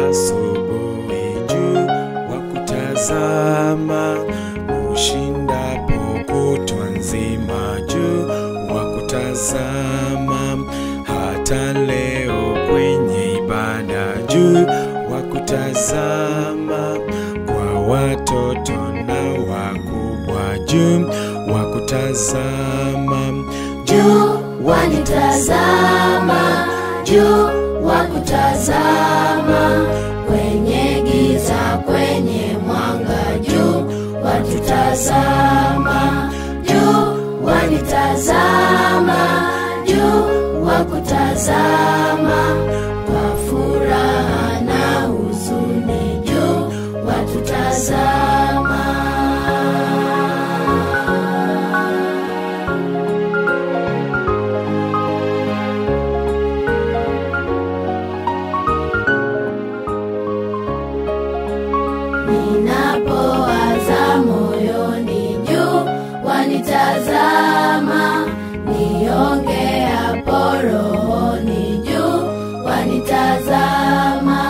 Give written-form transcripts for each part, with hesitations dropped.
asubuhi juu wakutazama, ushindapo kutwa nzima juu wakutazama, hata leo kwenye ibada juu wakutazama, kwa watoto na wakubwa juu wakutazama, juu wanitazama, juu wakutazama, kwenye giza kwenye mwanga juu watutazama, juu wanitazama, juu wakutazama, kwa furaha na huzuni juu watutazama. Ninapowaza moyoni juu wanitazama, niongeapo rohoni juu wanitazama,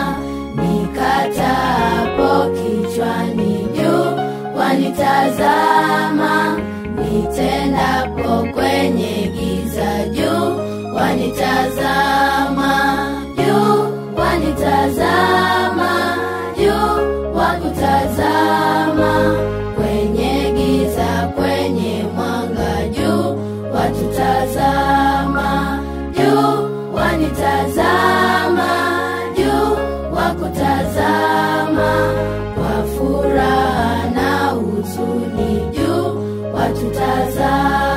nikataapo kichwani juu wanitazama, nitendapo kwenye giza juu wanitazama, juu wanitazama, juu wakutazama, kwenye giza kwenye mwanga juu watutazama, juu wanitazama, juu wakutazama, kwa furaha na huzuni juu watutazama.